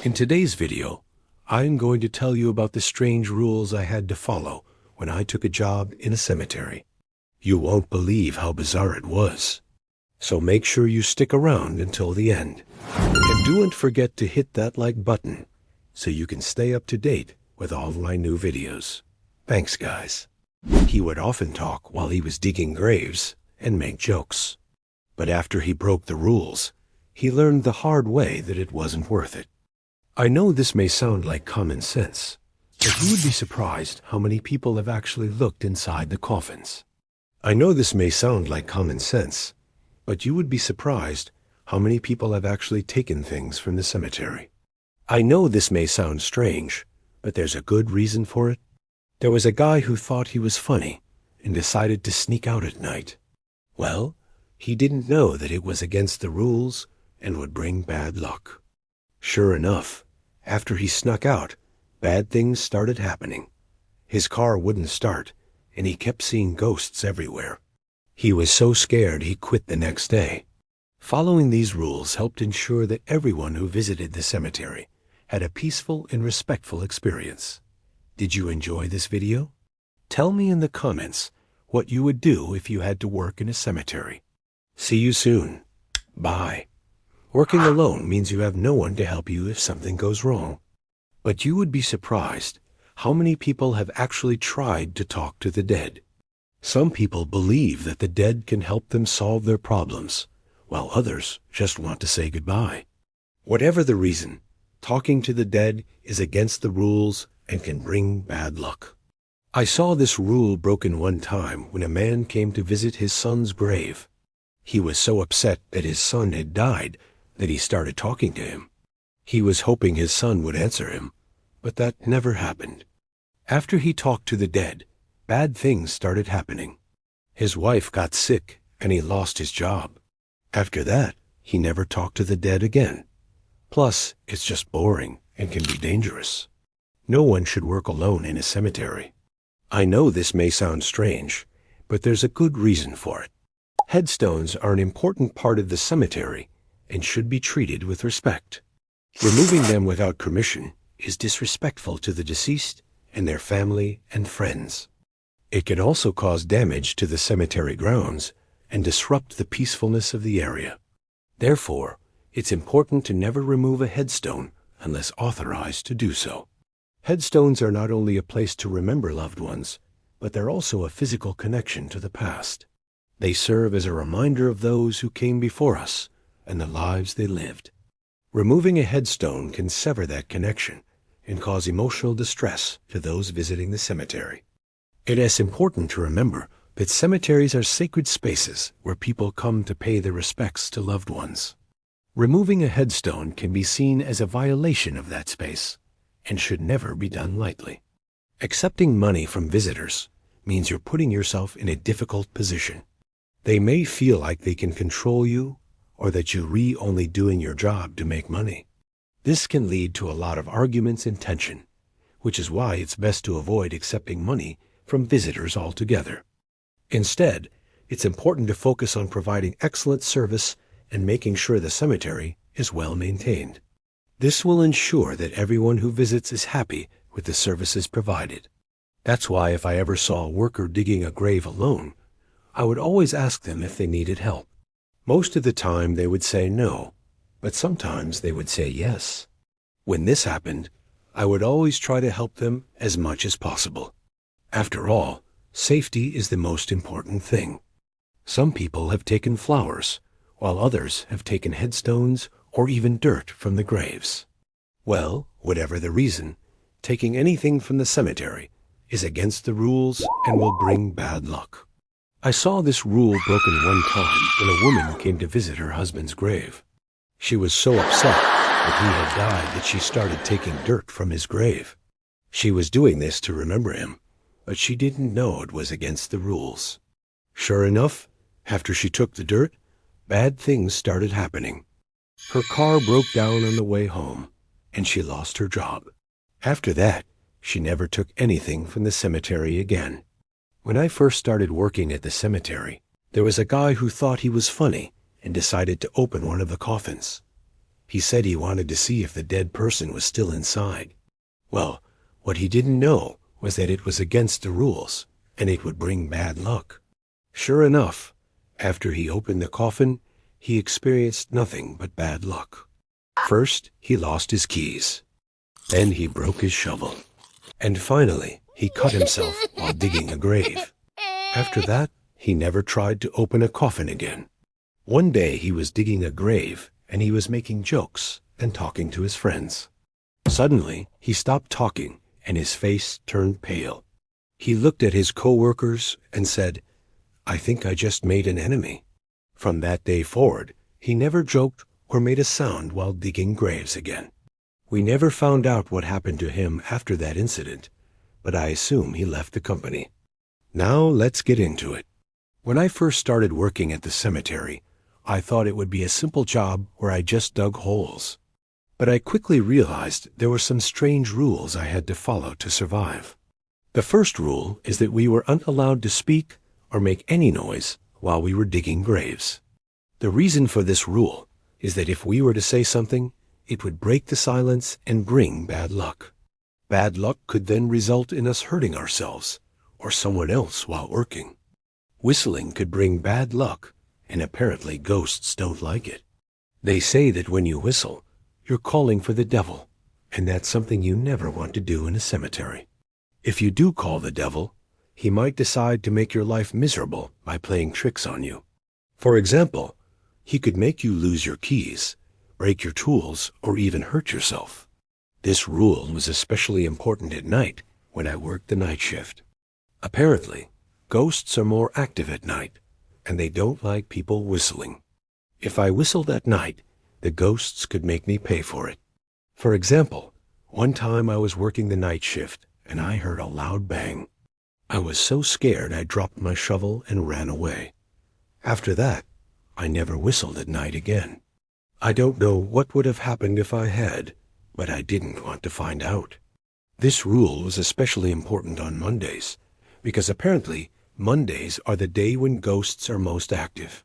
In today's video, I'm going to tell you about the strange rules I had to follow when I took a job in a cemetery. You won't believe how bizarre it was. So make sure you stick around until the end. And don't forget to hit that like button so you can stay up to date with all of my new videos. Thanks, guys. He would often talk while he was digging graves and make jokes. But after he broke the rules, he learned the hard way that it wasn't worth it. I know this may sound like common sense, but you would be surprised how many people have actually looked inside the coffins. I know this may sound like common sense, but you would be surprised how many people have actually taken things from the cemetery. I know this may sound strange, but there's a good reason for it. There was a guy who thought he was funny and decided to sneak out at night. Well, he didn't know that it was against the rules and would bring bad luck. Sure enough, after he snuck out, bad things started happening. His car wouldn't start, and he kept seeing ghosts everywhere. He was so scared he quit the next day. Following these rules helped ensure that everyone who visited the cemetery had a peaceful and respectful experience. Did you enjoy this video? Tell me in the comments what you would do if you had to work in a cemetery. See you soon. Bye. Working alone means you have no one to help you if something goes wrong. But you would be surprised how many people have actually tried to talk to the dead. Some people believe that the dead can help them solve their problems, while others just want to say goodbye. Whatever the reason, talking to the dead is against the rules and can bring bad luck. I saw this rule broken one time when a man came to visit his son's grave. He was so upset that his son had died that he started talking to him. He was hoping his son would answer him, but that never happened. After he talked to the dead, bad things started happening. His wife got sick and he lost his job. After that, he never talked to the dead again. Plus, it's just boring and can be dangerous. No one should work alone in a cemetery. I know this may sound strange, but there's a good reason for it. Headstones are an important part of the cemetery and should be treated with respect. Removing them without permission is disrespectful to the deceased and their family and friends. It can also cause damage to the cemetery grounds and disrupt the peacefulness of the area. Therefore, it's important to never remove a headstone unless authorized to do so. Headstones are not only a place to remember loved ones, but they're also a physical connection to the past. They serve as a reminder of those who came before us and the lives they lived. Removing a headstone can sever that connection and cause emotional distress to those visiting the cemetery. It is important to remember that cemeteries are sacred spaces where people come to pay their respects to loved ones. Removing a headstone can be seen as a violation of that space and should never be done lightly. Accepting money from visitors means you're putting yourself in a difficult position. They may feel like they can control you or that you're only doing your job to make money. This can lead to a lot of arguments and tension, which is why it's best to avoid accepting money from visitors altogether. Instead, it's important to focus on providing excellent service and making sure the cemetery is well maintained. This will ensure that everyone who visits is happy with the services provided. That's why if I ever saw a worker digging a grave alone, I would always ask them if they needed help. Most of the time they would say no, but sometimes they would say yes. When this happened, I would always try to help them as much as possible. After all, safety is the most important thing. Some people have taken flowers, while others have taken headstones or even dirt from the graves. Well, whatever the reason, taking anything from the cemetery is against the rules and will bring bad luck. I saw this rule broken one time when a woman came to visit her husband's grave. She was so upset that he had died that she started taking dirt from his grave. She was doing this to remember him, but she didn't know it was against the rules. Sure enough, after she took the dirt, bad things started happening. Her car broke down on the way home, and she lost her job. After that, she never took anything from the cemetery again. When I first started working at the cemetery, there was a guy who thought he was funny and decided to open one of the coffins. He said he wanted to see if the dead person was still inside. Well, what he didn't know was that it was against the rules, and it would bring bad luck. Sure enough, after he opened the coffin, he experienced nothing but bad luck. First, he lost his keys. Then he broke his shovel. And finally, he cut himself while digging a grave. After that, he never tried to open a coffin again. One day he was digging a grave, and he was making jokes and talking to his friends. Suddenly, he stopped talking, and his face turned pale. He looked at his co-workers and said, "I think I just made an enemy." From that day forward, he never joked or made a sound while digging graves again. We never found out what happened to him after that incident, but I assume he left the company. Now let's get into it. When I first started working at the cemetery, I thought it would be a simple job where I just dug holes. But I quickly realized there were some strange rules I had to follow to survive. The first rule is that we were unallowed to speak or make any noise while we were digging graves. The reason for this rule is that if we were to say something, it would break the silence and bring bad luck. Bad luck could then result in us hurting ourselves or someone else while working. Whistling could bring bad luck, and apparently ghosts don't like it. They say that when you whistle, you're calling for the devil, and that's something you never want to do in a cemetery. If you do call the devil, he might decide to make your life miserable by playing tricks on you. For example, he could make you lose your keys, break your tools, or even hurt yourself. This rule was especially important at night when I worked the night shift. Apparently, ghosts are more active at night, and they don't like people whistling. If I whistled at night, the ghosts could make me pay for it. For example, one time I was working the night shift, and I heard a loud bang. I was so scared I dropped my shovel and ran away. After that, I never whistled at night again. I don't know what would have happened if I had, but I didn't want to find out. This rule was especially important on Mondays, because apparently Mondays are the day when ghosts are most active.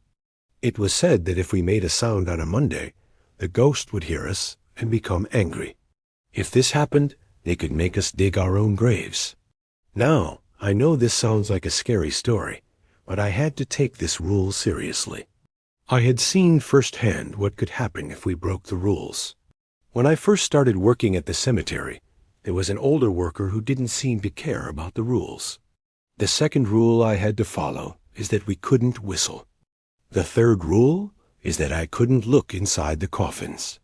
It was said that if we made a sound on a Monday, the ghost would hear us and become angry. If this happened, they could make us dig our own graves. Now, I know this sounds like a scary story, but I had to take this rule seriously. I had seen firsthand what could happen if we broke the rules. When I first started working at the cemetery, there was an older worker who didn't seem to care about the rules. The second rule I had to follow is that we couldn't whistle. The third rule is that I couldn't look inside the coffins.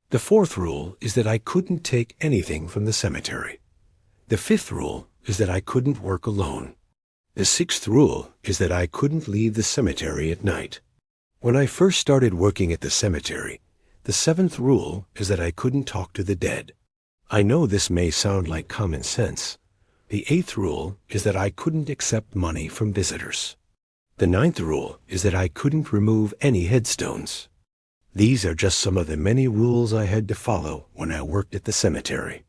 The fourth rule is that I couldn't take anything from the cemetery. The fifth rule is that I couldn't work alone. The sixth rule is that I couldn't leave the cemetery at night. When I first started working at the cemetery, the seventh rule is that I couldn't talk to the dead. I know this may sound like common sense. The eighth rule is that I couldn't accept money from visitors. The ninth rule is that I couldn't remove any headstones. These are just some of the many rules I had to follow when I worked at the cemetery.